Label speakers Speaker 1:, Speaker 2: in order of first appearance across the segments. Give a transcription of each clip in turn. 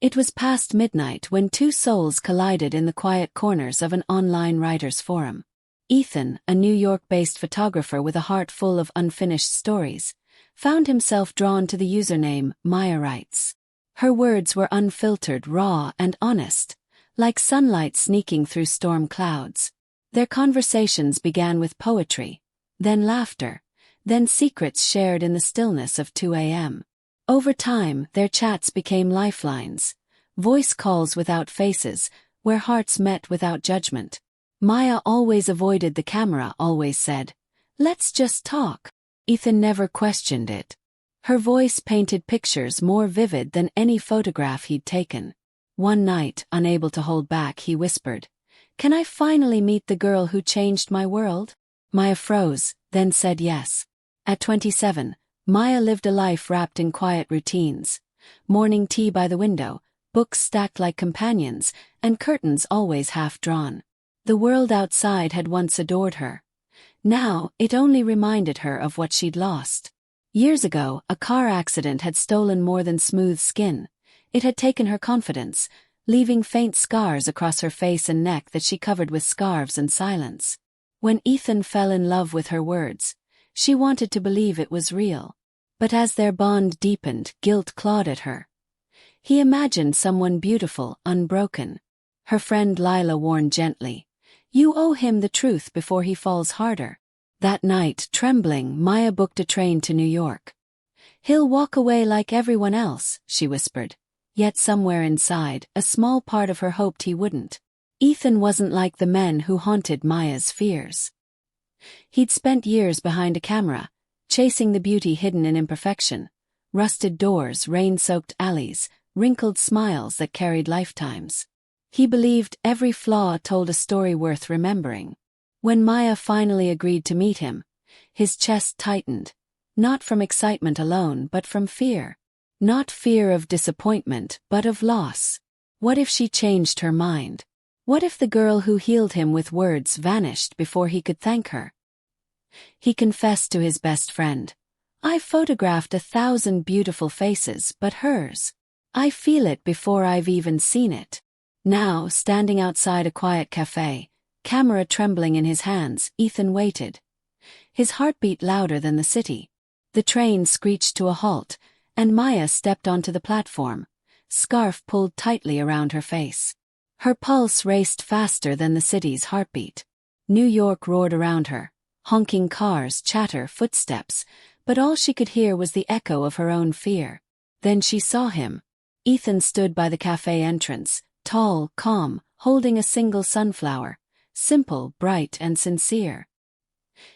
Speaker 1: It was past midnight when two souls collided in the quiet corners of an online writers' forum. Ethan, a New York-based photographer with a heart full of unfinished stories, found himself drawn to the username Maya Writes. Her words were unfiltered, raw, and honest, like sunlight sneaking through storm clouds. Their conversations began with poetry, then laughter, then secrets shared in the stillness of 2 a.m. Over time, their chats became lifelines, voice calls without faces, where hearts met without judgment. Maya always avoided the camera, always said, "Let's just talk." Ethan never questioned it. Her voice painted pictures more vivid than any photograph he'd taken. One night, unable to hold back, he whispered, "Can I finally meet the girl who changed my world?" Maya froze, then said yes. At 27, Maya lived a life wrapped in quiet routines. Morning tea by the window, books stacked like companions, and curtains always half drawn. The world outside had once adored her. Now, it only reminded her of what she'd lost. Years ago, a car accident had stolen more than smooth skin. It had taken her confidence, leaving faint scars across her face and neck that she covered with scarves and silence. When Ethan fell in love with her words, she wanted to believe it was real. But as their bond deepened, guilt clawed at her. He imagined someone beautiful, unbroken. Her friend Lila warned gently, "You owe him the truth before he falls harder." That night, trembling, Maya booked a train to New York. "He'll walk away like everyone else," she whispered. Yet somewhere inside, a small part of her hoped he wouldn't. Ethan wasn't like the men who haunted Maya's fears. He'd spent years behind a camera, chasing the beauty hidden in imperfection. Rusted doors, rain-soaked alleys, wrinkled smiles that carried lifetimes. He believed every flaw told a story worth remembering. When Maya finally agreed to meet him, his chest tightened, not from excitement alone but from fear. Not fear of disappointment, but of loss. What if she changed her mind? What if the girl who healed him with words vanished before he could thank her? He confessed to his best friend, "I've photographed 1,000 beautiful faces, but hers. I feel it before I've even seen it." Now, standing outside a quiet cafe, camera trembling in his hands, Ethan waited. His heartbeat louder than the city. The train screeched to a halt, and Maya stepped onto the platform, scarf pulled tightly around her face. Her pulse raced faster than the city's heartbeat. New York roared around her, honking cars, chatter, footsteps, but all she could hear was the echo of her own fear. Then she saw him. Ethan stood by the cafe entrance, tall, calm, holding a single sunflower, simple, bright, and sincere.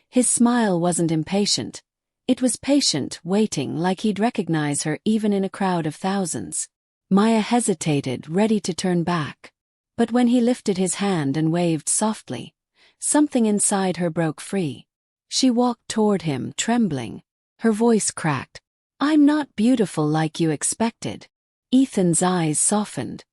Speaker 1: His smile wasn't impatient. It was patient, waiting, like he'd recognize her even in a crowd of thousands. Maya hesitated, ready to turn back. But when he lifted his hand and waved softly, something inside her broke free. She walked toward him, trembling. Her voice cracked. "I'm not beautiful like you expected." Ethan's eyes softened.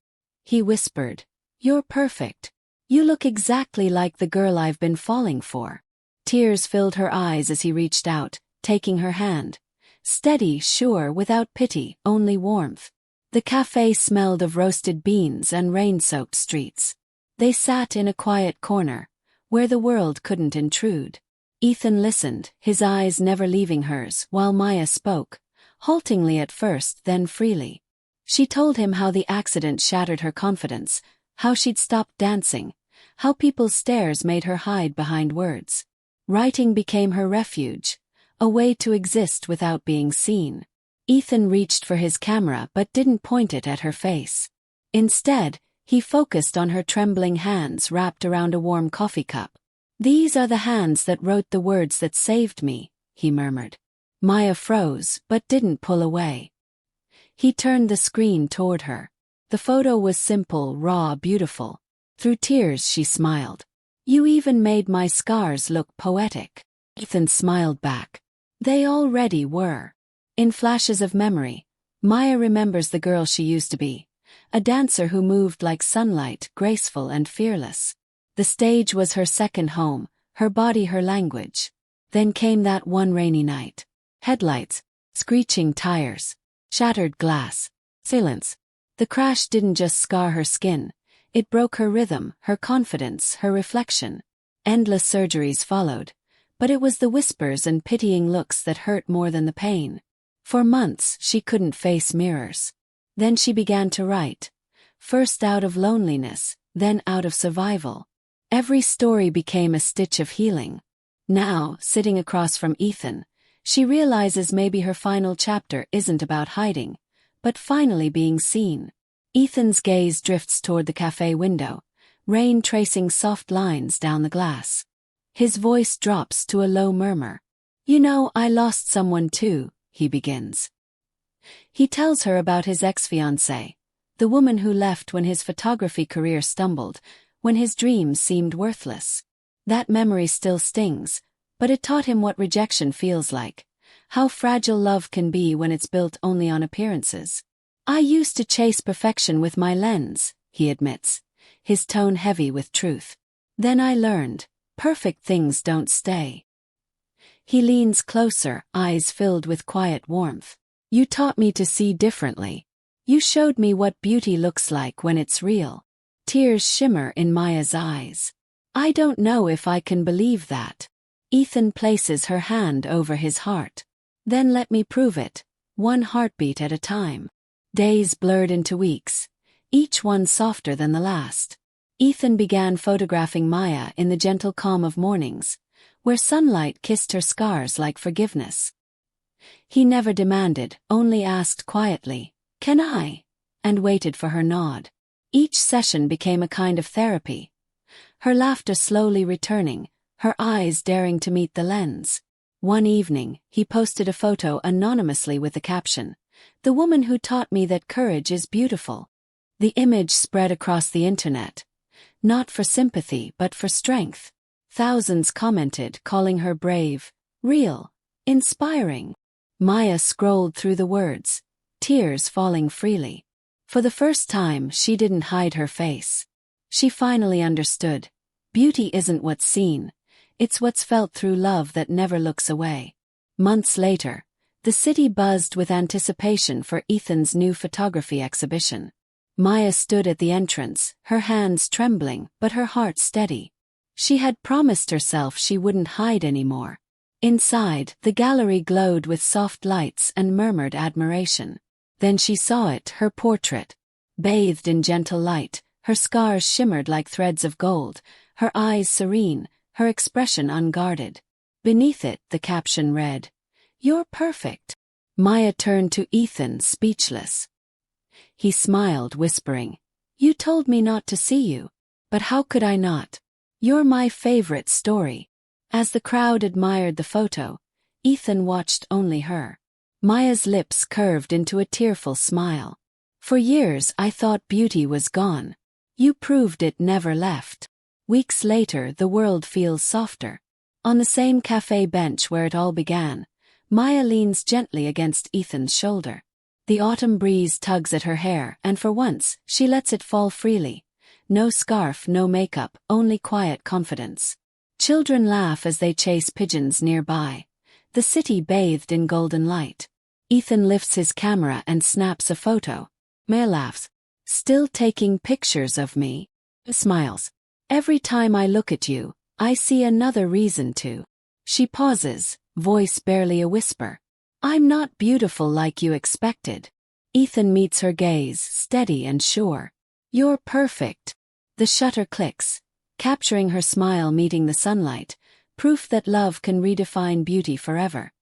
Speaker 1: He whispered, "You're perfect. You look exactly like the girl I've been falling for." Tears filled her eyes as he reached out, taking her hand. Steady, sure, without pity, only warmth. The cafe smelled of roasted beans and rain-soaked streets. They sat in a quiet corner, where the world couldn't intrude. Ethan listened, his eyes never leaving hers, while Maya spoke, haltingly at first, then freely. She told him how the accident shattered her confidence, how she'd stopped dancing, how people's stares made her hide behind words. Writing became her refuge, a way to exist without being seen. Ethan reached for his camera but didn't point it at her face. Instead, he focused on her trembling hands wrapped around a warm coffee cup. "These are the hands that wrote the words that saved me," he murmured. Maya froze, but didn't pull away. He turned the screen toward her. The photo was simple, raw, beautiful. Through tears she smiled. "You even made my scars look poetic." Ethan smiled back. They already were. In flashes of memory, Maya remembers the girl she used to be, a dancer who moved like sunlight, graceful and fearless. The stage was her second home, her body her language. Then came that one rainy night. Headlights, screeching tires, shattered glass, silence. The crash didn't just scar her skin, it broke her rhythm, her confidence, her reflection. Endless surgeries followed, but it was the whispers and pitying looks that hurt more than the pain. For months she couldn't face mirrors. Then she began to write, first out of loneliness, then out of survival. Every story became a stitch of healing. Now, sitting across from Ethan, she realizes maybe her final chapter isn't about hiding, but finally being seen. Ethan's gaze drifts toward the cafe window, rain tracing soft lines down the glass. His voice drops to a low murmur. "You know, I lost someone too," he begins. He tells her about his ex-fiancée, the woman who left when his photography career stumbled, when his dreams seemed worthless. That memory still stings, but it taught him what rejection feels like, how fragile love can be when it's built only on appearances. "I used to chase perfection with my lens," he admits, his tone heavy with truth. "Then I learned, perfect things don't stay." He leans closer, eyes filled with quiet warmth. "You taught me to see differently. You showed me what beauty looks like when it's real." Tears shimmer in Maya's eyes. "I don't know if I can believe that." Ethan places her hand over his heart. "Then let me prove it, one heartbeat at a time." Days blurred into weeks, each one softer than the last. Ethan began photographing Maya in the gentle calm of mornings, where sunlight kissed her scars like forgiveness. He never demanded, only asked quietly, "Can I?" and waited for her nod. Each session became a kind of therapy, her laughter slowly returning, her eyes daring to meet the lens. One evening, he posted a photo anonymously with the caption, "The woman who taught me that courage is beautiful." The image spread across the internet, not for sympathy but for strength. Thousands commented, calling her brave, real, inspiring. Maya scrolled through the words, tears falling freely. For the first time, she didn't hide her face. She finally understood. Beauty isn't what's seen, it's what's felt through love that never looks away. Months later, the city buzzed with anticipation for Ethan's new photography exhibition. Maya stood at the entrance, her hands trembling, but her heart steady. She had promised herself she wouldn't hide anymore. Inside, the gallery glowed with soft lights and murmured admiration. Then she saw it, her portrait. Bathed in gentle light, her scars shimmered like threads of gold, her eyes serene, her expression unguarded. Beneath it, the caption read, "You're perfect." Maya turned to Ethan, speechless. He smiled, whispering, "You told me not to see you. But how could I not? You're my favorite story." As the crowd admired the photo, Ethan watched only her. Maya's lips curved into a tearful smile. "For years I thought beauty was gone. You proved it never left." Weeks later, the world feels softer. On the same cafe bench where it all began, Maya leans gently against Ethan's shoulder. The autumn breeze tugs at her hair, and for once, she lets it fall freely. No scarf, no makeup, only quiet confidence. Children laugh as they chase pigeons nearby. The city bathed in golden light. Ethan lifts his camera and snaps a photo. Maya laughs. "Still taking pictures of me?" Smiles. "Every time I look at you, I see another reason to." She pauses, voice barely a whisper. "I'm not beautiful like you expected." Ethan meets her gaze, steady and sure. "You're perfect." The shutter clicks, capturing her smile meeting the sunlight, proof that love can redefine beauty forever.